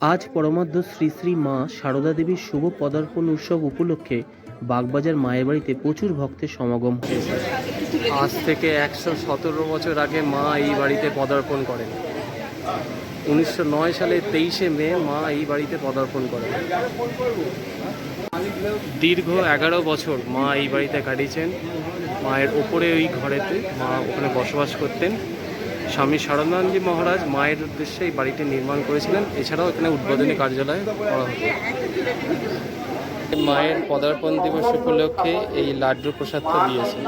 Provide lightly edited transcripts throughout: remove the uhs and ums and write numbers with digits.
আজ পরমাদ্য শ্রী শ্রী মা সারদা দেবীর শুভ পদার্পণ উৎসব উপলক্ষে বাগবাজার মায়ের বাড়িতে প্রচুর ভক্তের সমাগম হয়েছে। আজ থেকে 117 বছর আগে মা এই বাড়িতে পদার্পণ করেন। 1909 সালে 23শে মে মা এই বাড়িতে পদার্পণ করেন। দীর্ঘ 11 বছর মা এই বাড়িতে কাটিয়েছেন। মায়ের ওপরে ওই ঘরেতে মা ওখানে বসবাস করতেন। স্বামী সারদানন্দজি মহারাজ মায়ের উদ্দেশ্যে এই বাড়িটি নির্মাণ করেছিলেন। এছাড়াও এখানে উদ্বোধনী কার্যালয় করা হতো। মায়ের পদার্পণ দিবস উপলক্ষে এই লাড্ডু প্রসাদটা দিয়েছে।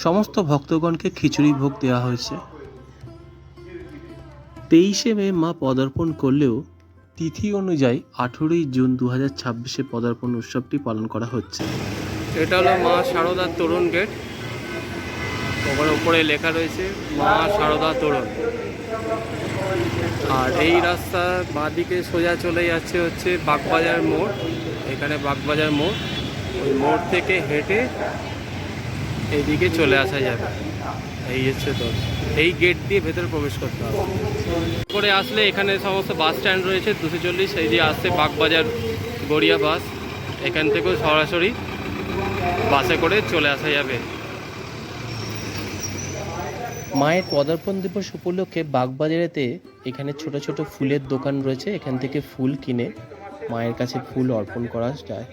সমস্ত ভক্তগণকে খিচুড়ি ভোগ দেওয়া হয়েছে। 23শে মে মা পদার্পণ করলেও তিথি অনুযায়ী 18ই জুন 2026-এ পদার্পণ উৎসবটি পালন করা হচ্ছে। এটা হলো মা সারদার তোরণ গেট। ওখানে উপরে লেখা রয়েছে মা সারদা তোরণ। আর এই রাস্তা বাঁদিকে সোজা চলে যাচ্ছে হচ্ছে বাগবাজার মোড়। এখানে বাগবাজার মোড়, ওই মোড় থেকে হেঁটে এইদিকে চলে আসা যাবে। এই হচ্ছে তো এই গেট দিয়ে ভেতরে প্রবেশ করতে হবে। করে আসলে এখানে সমস্ত বাস স্ট্যান্ড রয়েছে 240, এই দিয়ে আসছে বাগবাজার গড়িয়া বাস। এখান থেকেও সরাসরি বাসে করে চলে আসা যাবে। মায়ের পদার্পণ দিবস উপলক্ষে বাগবাজারেতে এখানে ছোট ছোট ফুলের দোকান রয়েছে। এখান থেকে ফুল কিনে মায়ের কাছে ফুল অর্পণ করা যায়।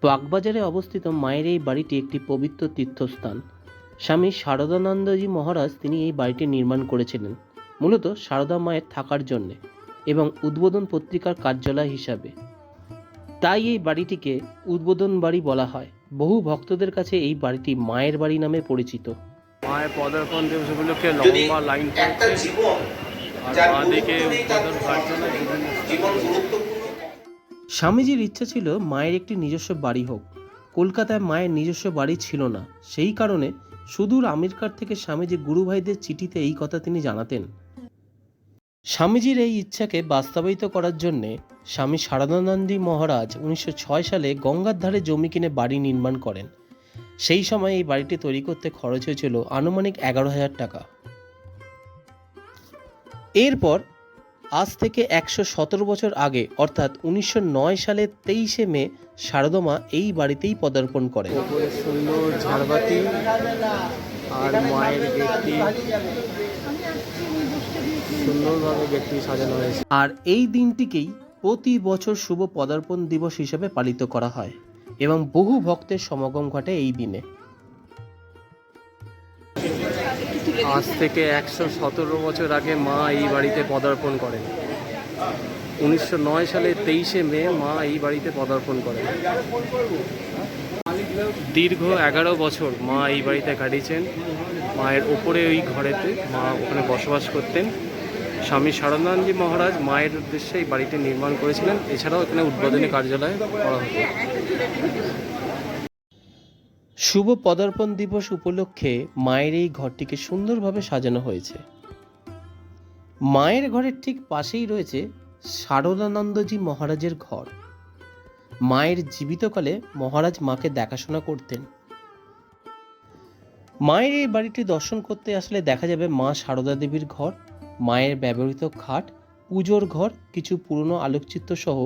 বাগবাজারে অবস্থিত মায়ের এই বাড়িটি একটি পবিত্র তীর্থস্থান। স্বামী সারদানন্দজি মহারাজ তিনি এই বাড়িটি নির্মাণ করেছিলেন মূলত সারদা মায়ের থাকার জন্যে এবং উদ্বোধন পত্রিকার কার্যালয় হিসাবে। তাই এই বাড়িটিকে উদ্বোধন বাড়ি বলা হয়। বহু ভক্তদের কাছে এই বাড়িটি মায়ের বাড়ি নামে পরিচিত। মায়ের পদার্পণ দিবস উপলক্ষে লম্বা লাইন স্বামীজির ইচ্ছা ছিল মায়ের একটি নিজস্ব বাড়ি হোক। কলকাতায় মায়ের নিজস্ব বাড়ি ছিল না, সেই কারণে সুদূর আমেরিকার থেকে স্বামীজি গুরু ভাইদের চিঠিতে এই কথা তিনি জানাতেন। স্বামীজির এই ইচ্ছাকে বাস্তবায়িত করার জন্য স্বামী সারদানন্দজি মহারাজ 1906 সালে গঙ্গার ধারে জমি কিনে বাড়ি নির্মাণ করেন। সেই সময় এই বাড়িটি তৈরি করতে খরচ হয়েছিল আনুমানিক 11,000 টাকা। এরপর আজ থেকে 117 বছর আগে অর্থাৎ 1909 সালের 23শে মে সারদা এই বাড়িতেই পদার্পণ করেন। সুন্দর ঝাড়বাতি আর মায়ের গেটটি সুন্দরভাবে গেটটি সাজানো হয়েছে। আর এই দিনটিকেই প্রতি বছর শুভ পদার্পণ দিবস হিসেবে পালিত করা হয় এবং বহু ভক্তের সমাগম ঘটে এই দিনে। আজ থেকে 117 বছর আগে মা এই বাড়িতে পদার্পণ করেন। 1909 সালে 23শে মে মা এই বাড়িতে পদার্পণ করেন। দীর্ঘ 11 বছর মা এই বাড়িতে কাটিয়েছেন। মায়ের ওপরে ওই ঘরেতে মা ওখানে বসবাস করতেন। স্বামী সারদানন্দজি মহারাজ মায়ের উদ্দেশ্যে এই বাড়িটি নির্মাণ করেছিলেন। এছাড়াও এখানে উদ্বোধনী কার্যালয় করা হতো। শুভ পদার্পণ দিবস উপলক্ষে মায়ের এই ঘরটিকে সুন্দরভাবে সাজানো হয়েছে। মায়ের ঘরের ঠিক পাশেই রয়েছে সারদানন্দজি মহারাজের ঘর। মায়ের জীবিতকালে মহারাজ মাকে দেখাশোনা করতেন। মায়ের এই বাড়িটি দর্শন করতে আসলে দেখা যাবে মা সারদা দেবীর ঘর, মায়ের ব্যবহৃত খাট, পুজোর ঘর, কিছু পুরনো আলোকচিত্র সহ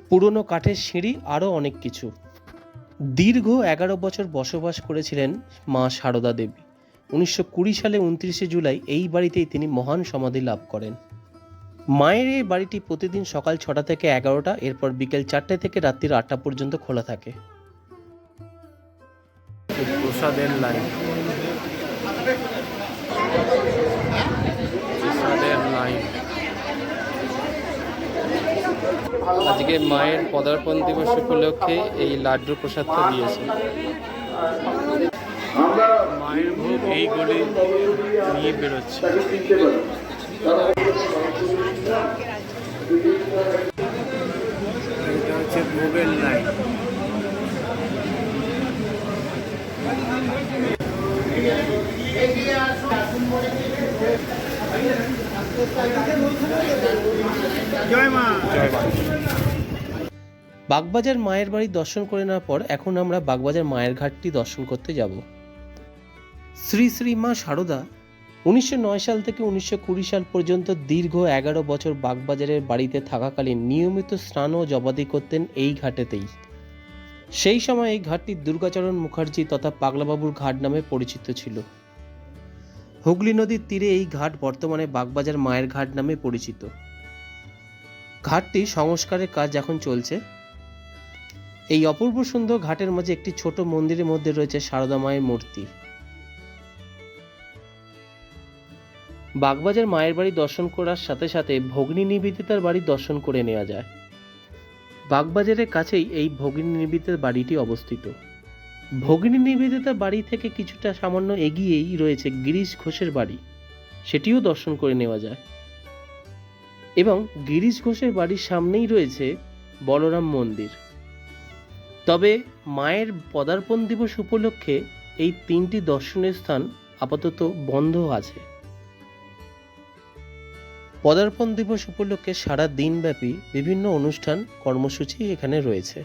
পুরনো কাঠের সিঁড়ি, আরও অনেক কিছু। দীর্ঘ 11 বছর বসবাস করেছিলেন মা সারদা দেবী। 1920 সালে 29শে জুলাই এই বাড়িতেই তিনি মহান সমাধি লাভ করেন। মায়ের এই বাড়িটি প্রতিদিন সকাল 6টা থেকে 11টা, এরপর বিকেল 4টে থেকে রাত্রির 8টা পর্যন্ত খোলা থাকে। প্রসাদের লাইন, আজকে মায়ের পদার্পণ দিবস উপলক্ষে এই লাড্ডু প্রসাদটা দিয়েছে। মায়ের ভোগ এই গলি নিয়ে বেরোচ্ছে। এটা হচ্ছে ভোগের লাইন। বাগবাজার মায়ের বাড়ি দর্শন করে নেওয়ার পর এখন আমরা বাগবাজার মায়ের ঘাটটি দর্শন করতে যাব। শ্রী শ্রী মা সারদা 1909 সাল থেকে 1920 সাল পর্যন্ত দীর্ঘ 11 বছর বাগবাজারের বাড়িতে থাকাকালীন নিয়মিত স্নান ও জবাদি করতেন এই ঘাটেতেই। সেই সময় এই ঘাটটি দুর্গাচরণ মুখার্জি তথা পাগলাবাবুর ঘাট নামে পরিচিত ছিল। হুগলি নদীর তীরে এই ঘাট বর্তমানে বাগবাজার মায়ের ঘাট নামে পরিচিত। ঘাটটি সংস্কারের কাজ এখন চলছে। এই অপূর্ব সুন্দর ঘাটের মাঝে একটি ছোট মন্দিরের মধ্যে রয়েছে সারদা মায়ের মূর্তি। বাগবাজার মায়ের বাড়ি দর্শন করার সাথে সাথে ভগিনী নিবেদিতার বাড়ি দর্শন করে নেওয়া যায়। বাগবাজারের কাছেই এই ভগিনী নিবেদিতার বাড়িটি অবস্থিত। ভগিনী নিবেদিতার বাড়ি থেকে কিছুটা সামান্য এগিয়েই রয়েছে গিরিশ ঘোষের বাড়ি, সেটিও দর্শন করে নেওয়া যায়। এবং গিরিশ ঘোষের বাড়ির সামনেই রয়েছে বলরাম মন্দির। তবে মায়ের পদার্পণ দিবস উপলক্ষে এই 3টি দর্শনীয় স্থান আপাতত বন্ধ আছে। পদার্পণ দিবস উপলক্ষে সারা দিনব্যাপী বিভিন্ন অনুষ্ঠান কর্মসূচি এখানে রয়েছে।